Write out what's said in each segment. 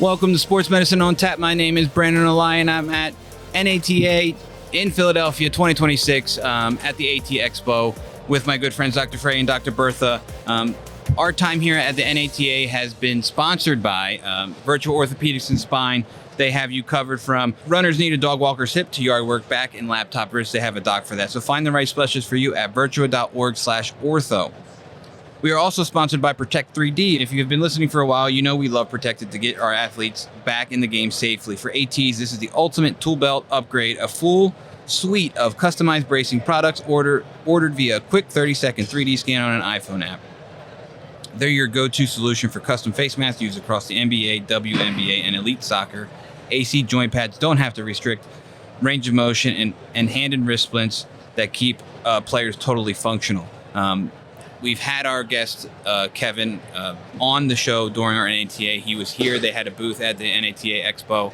Welcome to Sports Medicine on Tap. My name is Brandon O'Lyon. I'm at NATA in Philadelphia 2026 at the AT Expo with my good friends Dr. Frey and Dr. Bertha. Our time here at the NATA has been sponsored by Virtual Orthopedics and Spine. They have you covered from runner's knee to dog walker's hip to yard work, back, and laptop wrist. They have a doc for that. So find the right specialist for you at virtua.org/ortho. We are also sponsored by Protect 3D. If you've been listening for a while, you know we love Protected to get our athletes back in the game safely. For ATs, this is the ultimate tool belt upgrade, a full suite of customized bracing products ordered via a quick 30-second 3D scan on an iPhone app. They're your go-to solution for custom face masks used across the NBA, WNBA, and elite soccer. AC joint pads don't have to restrict range of motion and hand and wrist splints that keep players totally functional. We've had our guest, Kevin, on the show during our NATA. He was here. They had a booth at the NATA Expo.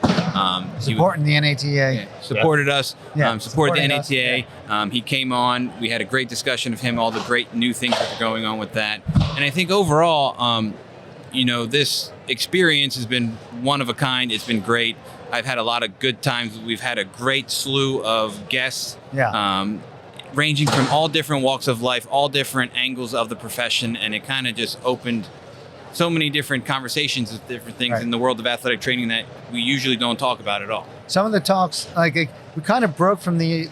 Supporting the NATA. Yeah, supported us, supported the NATA. Yeah. He came on. We had a great discussion of him, all the great new things that are going on with that. And I think overall, this experience has been one of a kind. It's been great. I've had a lot of good times. We've had a great slew of guests. Yeah. Ranging from all different walks of life, all different angles of the profession, and it kind of just opened so many different conversations of different things in the world of athletic training that we usually don't talk about at all. Some of the talks, we kind of broke from the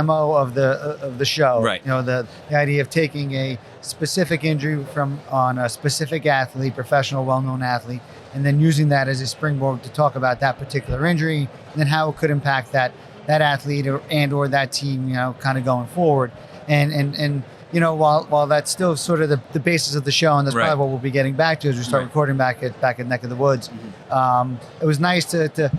MO of the show. Right. The idea of taking a specific injury on a specific athlete, professional, well-known athlete, and then using that as a springboard to talk about that particular injury and then how it could impact that athlete or that team, kind of going forward. And while that's still sort of the basis of the show, and that's probably what we'll be getting back to as we start recording back at Neck of the Woods. Mm-hmm. It was nice to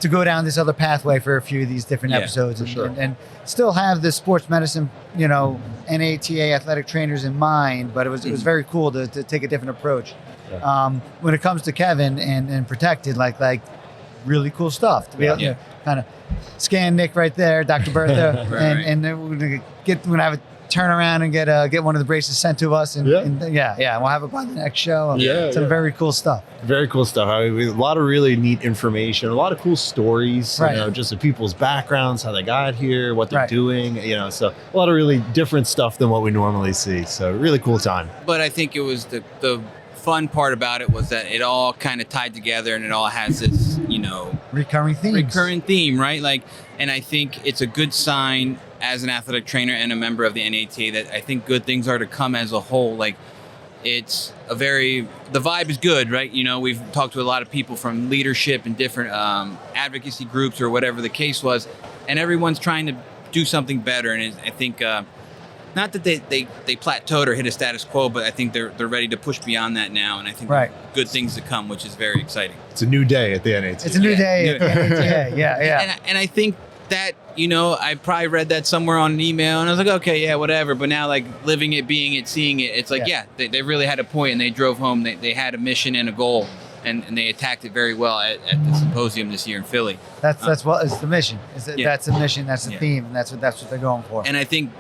go down this other pathway for a few of these different episodes and still have the sports medicine, NATA athletic trainers in mind, but it was very cool to take a different approach. Yeah. When it comes to Kevin and Protected, like really cool stuff to be able to kind of scan Nick right there, Dr. Bertha, and then we're gonna have a turn around and get one of the braces sent to us, and we'll have it by the next show. Some very cool stuff. Very cool stuff. A lot of really neat information, a lot of cool stories, just of people's backgrounds, how they got here, what they're doing, so a lot of really different stuff than what we normally see. So really cool time. But I think it was the fun part about it was that it all kind of tied together and it all has this, recurring theme, right? And I think it's a good sign as an athletic trainer and a member of the NATA that I think good things are to come as a whole. The vibe is good, right? We've talked to a lot of people from leadership and different advocacy groups or whatever the case was, and everyone's trying to do something better. And I think, not that they plateaued or hit a status quo, but I think they're ready to push beyond that now, and I think good things to come, which is very exciting. It's a new day at the NATA. It's a new day at the NATA, yeah. And I think that, I probably read that somewhere on an email, and I was like, okay, yeah, whatever. But now, living it, being it, seeing it, it's they really had a point, and they drove home. They had a mission and a goal, and they attacked it very well at the symposium this year in Philly. That's what is the mission. That's the mission. That's the theme, and that's what they're going for. And I think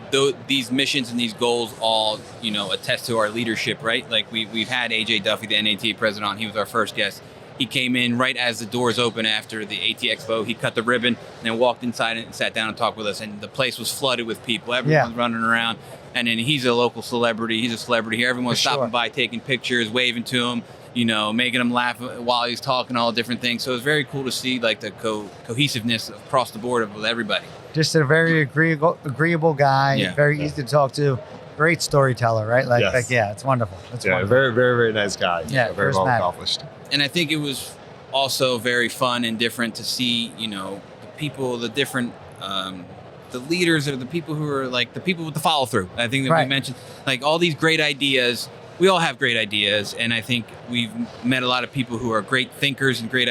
these missions and these goals all attest to our leadership, right? We've had AJ Duffy, the NATA president, on. He was our first guest. He came in right as the doors opened after the AT Expo. He cut the ribbon and then walked inside and sat down and talked with us. And the place was flooded with people. Everyone's running around. And then he's a local celebrity. He's a celebrity here. Everyone's stopping by, taking pictures, waving to him, making him laugh while he's talking, all different things. So it's very cool to see the cohesiveness across the board with everybody. Just a very agreeable guy, very easy to talk to. Great storyteller, right? It's wonderful. It's wonderful. Very, very, very nice guy. Yeah, very well accomplished. And I think it was also very fun and different to see, the people, the different, the leaders or the people who are the people with the follow through. I think that we mentioned all these great ideas. We all have great ideas, and I think we've met a lot of people who are great thinkers and great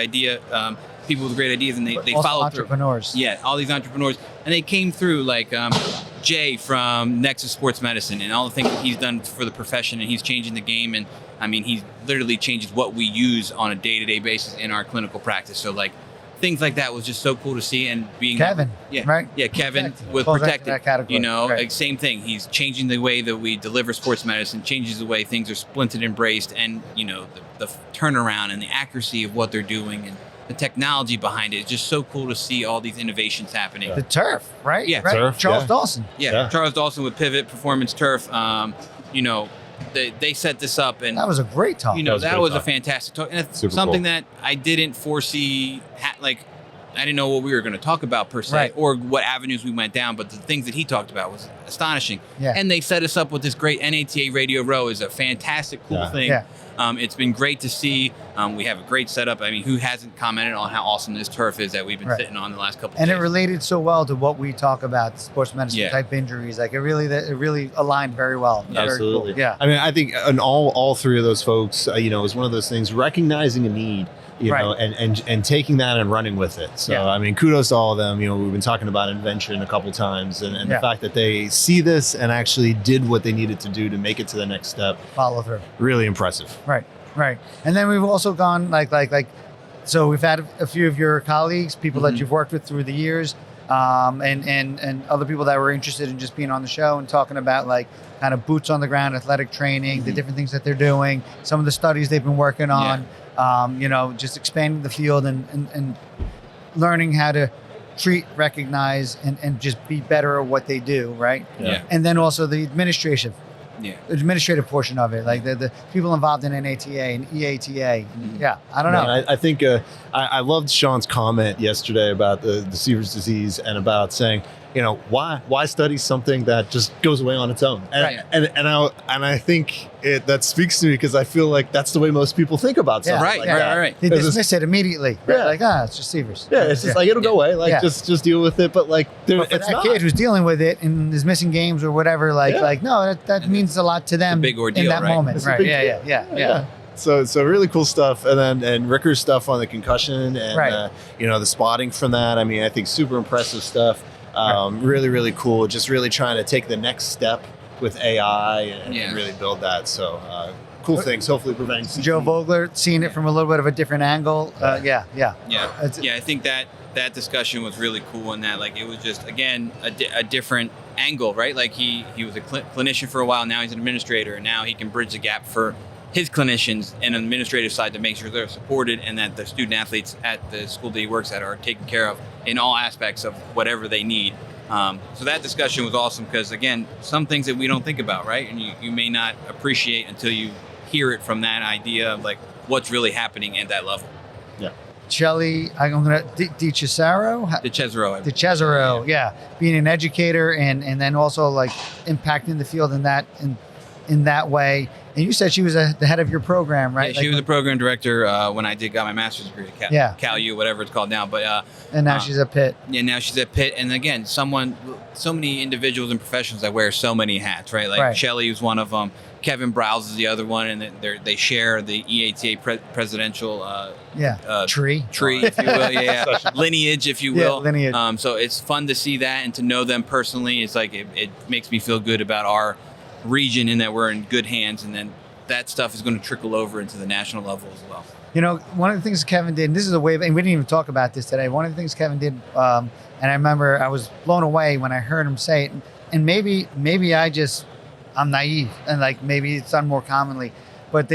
people with great ideas, and they follow through. Entrepreneurs. Yeah, all these entrepreneurs, and they came through Jay from Nexus Sports Medicine and all the things that he's done for the profession, and he's changing the game. And I mean, he literally changes what we use on a day-to-day basis in our clinical practice. So things like that was just so cool to see. And being Kevin, right? Yeah, Kevin Protected. with Falls into Protected. that category. You know, Right. like, same thing. He's changing the way that we deliver sports medicine, changes the way things are splinted and braced, and you know the turnaround and the accuracy of what they're doing and the technology behind it. It's just so cool to see all these innovations happening. The turf, right? Yeah. Right. Turf, Charles yeah. Dawson. Yeah, Charles Dawson with Pivot Performance Turf. You know, they set this up, and That was a great talk. you know That was a that was great a talk. fantastic talk, and it's Super something cool. that I didn't foresee. I didn't know what we were going to talk about per se, Right. or what avenues we went down. But the things that he talked about was astonishing. Yeah. And they set us up with this great NATA Radio Row. Is a fantastic, cool Yeah. thing. Yeah. It's been great to see. We have a great setup. I mean, who hasn't commented on how awesome this turf is that we've been Right. sitting on the last couple? And of it days. related so well to what we talk about, sports medicine Yeah. type injuries. Like it really aligned very well. Very Absolutely. cool. Yeah. I mean, I think in all three of those folks, you know, is one of those things, recognizing a need, you Right. know, and taking that and running with it. So, Yeah. I mean, kudos to all of them. You know, we've been talking about invention a couple times, and Yeah. the fact that they see this and actually did what they needed to do to make it to the next step, Follow through. really impressive. Right. And then we've also gone so we've had a few of your colleagues, people that Mhm. you've worked with through the years, and other people that were interested in just being on the show and talking about like kind of boots on the ground athletic training, the Mhm. different things that they're doing, some of the studies they've been working on, you know, just expanding the field and learning how to treat, recognize, and just be better at what they do, right? Yeah. And then also the administrative portion of it, like the people involved in NATA and EATA. Mhm. Yeah, I don't know. Man, I think I loved Sean's comment yesterday about the Seaver's disease and about saying, you know, why study something that just goes away on its own? And Right. and I think that speaks to me because I feel like that's the way most people think about Yeah. something Right, like right, that. right. They Because dismiss it immediately. Right? Yeah. Like, it's just Severs. Yeah, it's just like it'll go away. Like Yeah. just deal with it. But like, But for it's that not. kid who's dealing with it and is missing games or whatever, Yeah. no, that means a lot to them big ordeal, in that right? moment. It's a Right. big Yeah, deal. yeah. So really cool stuff, and Ricker's stuff on the concussion and Right. you know, the spotting from that. I mean, I think super impressive stuff. Really cool. Just really trying to take the next step with AI and Yeah. really build that. So cool things. Hopefully preventing CTE. Joe Vogler seeing it from a little bit of a different angle. Yeah. Yeah, It's- I think that discussion was really cool, and that like it was just again a different angle, right? Like he was a clinician for a while, now he's an administrator, and now he can bridge the gap for his clinicians and an administrative side to make sure they're supported and that the student athletes at the school that he works at are taken care of in all aspects of whatever they need. So that discussion was awesome because again, some things that we don't think about, right? And you may not appreciate until you hear it from that idea of like what's really happening at that level. Shelly, I'm going to Di Cesaro. The Cesaro. De Cesaro, yeah, being an educator and then also like impacting the field in that way. And you said she was the head of your program, right? Yeah, she was the program director when I got my master's degree at Cal U, whatever it's called now. But and now she's at Pitt. Yeah, now she's at Pitt. And again, so many individuals and professionals that wear so many hats, right? Like Right. Shelly was one of them. Kevin Browse is the other one, and they share the EATA presidential Tree, if you will, lineage, if you will. Yeah, lineage. So it's fun to see that and to know them personally. It's like it makes me feel good about our region and that we're in good hands, and then that stuff is going to trickle over into the national level as well. You know, one of the things Kevin did, and this is a way, and we didn't even talk about this today. One of the things Kevin did, and I remember I was blown away when I heard him say it. And maybe I'm naive, and like maybe it's done more commonly, but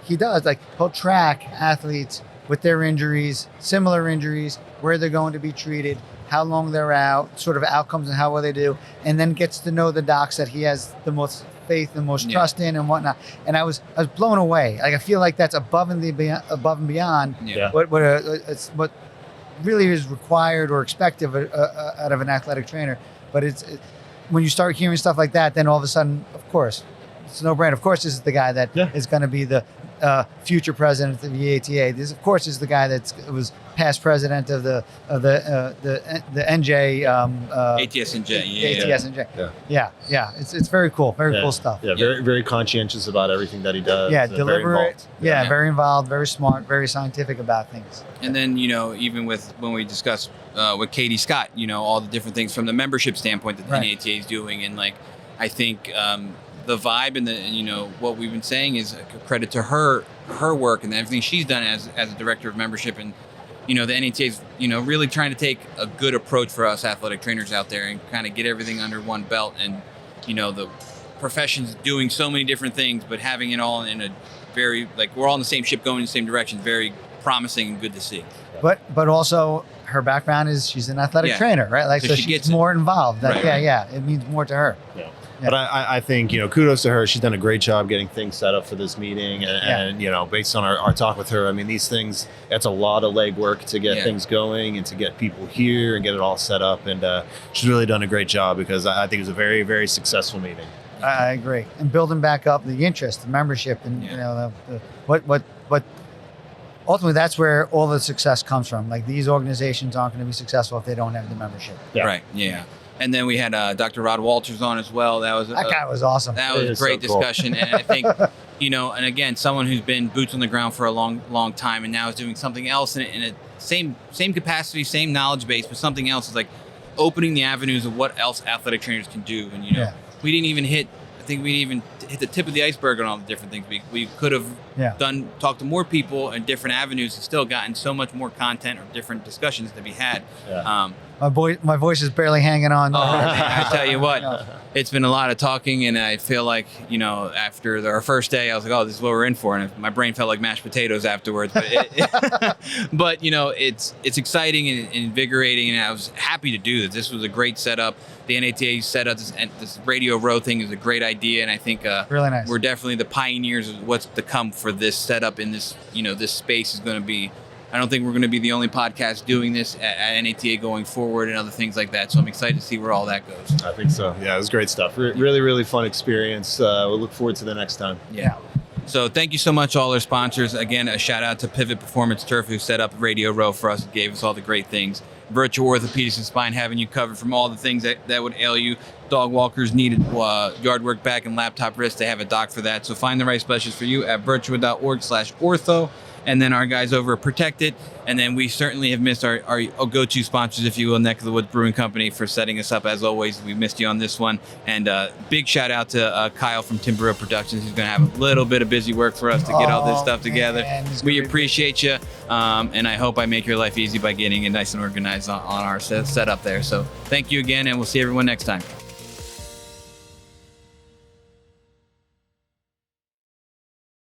he does like he'll track athletes with their injuries, similar injuries, where they're going to be treated, how long they're out, sort of outcomes and how well they do, and then gets to know the docs that he has the most faith and most trust in and whatnot. And I was blown away. Like I feel like that's above and beyond Yeah. what really is required or expected out of an athletic trainer. But when you start hearing stuff like that, then all of a sudden, of course, it's no brainer. Of course, this is the guy that is going to be the future president of the ATA. This, of course, is the guy that was past president of the NJ. ATS&J. ATS&J. Yeah. It's very cool. Very cool stuff. Yeah, very very conscientious about everything that he does. Yeah, very deliberate. involved. Very involved, very smart, very scientific about things. And then, even with when we discuss with Katie Scott, all the different things from the membership standpoint that the NATA is doing. And like, I think the vibe and what we've been saying is a credit to her work and everything she's done as a director of membership and the NATA is, really trying to take a good approach for us athletic trainers out there and kind of get everything under one belt. And, the profession's doing so many different things, but having it all in a very, we're all in the same ship going in the same direction, very promising and good to see. But also her background is she's an athletic trainer, right? So she gets more involved. It means more to her. Yeah. But I think, kudos to her. She's done a great job getting things set up for this meeting. And based on our talk with her, I mean, these things, that's a lot of legwork to get things going and to get people here and get it all set up. And she's really done a great job because I think it was a very, very successful meeting. I agree. And building back up the interest, the membership, and, what ultimately, that's where all the success comes from. These organizations aren't going to be successful if they don't have the membership. Yeah. Right. Yeah. And then we had Dr. Rod Walters on as well. That guy was awesome. That was a great discussion. Cool. And I think, and again, someone who's been boots on the ground for a long, long time and now is doing something else in a same capacity, same knowledge base, but something else is opening the avenues of what else athletic trainers can do. And, we didn't even hit the tip of the iceberg on all the different things. We could have talked to more people in different avenues and still gotten so much more content or different discussions to be had. Yeah. My voice is barely hanging on. Oh, man, I tell you what, it's been a lot of talking, and I feel like, after our first day, I was like, oh, this is what we're in for, and my brain felt like mashed potatoes afterwards. But, but it's exciting and invigorating, and I was happy to do this. This was a great setup. The NATA set up this Radio Row thing is a great idea, and I think really nice. We're definitely the pioneers of what's to come for this setup in this, this space is going to be. I don't think we're going to be the only podcast doing this at NATA going forward and other things like that. So I'm excited to see where all that goes. I think so. Yeah, it was great stuff. Really, really fun experience. We'll look forward to the next time. Yeah. So thank you so much, all our sponsors. Again, a shout out to Pivot Performance Turf, who set up Radio Row for us and gave us all the great things. Virtual Orthopedics and Spine, having you covered from all the things that would ail you. Dog walkers needed yard work back and laptop wrist. They have a doc for that. So find the right specialist for you at virtua.org/ortho. And then our guys over at Protect It. And then we certainly have missed our go-to sponsors, if you will, Neck of the Woods Brewing Company, for setting us up. As always, we missed you on this one. And big shout out to Kyle from Timbero Productions, who's going to have a little bit of busy work for us to get all this stuff together. Man, we appreciate you. And I hope I make your life easy by getting it nice and organized on our setup there. So thank you again, and we'll see everyone next time.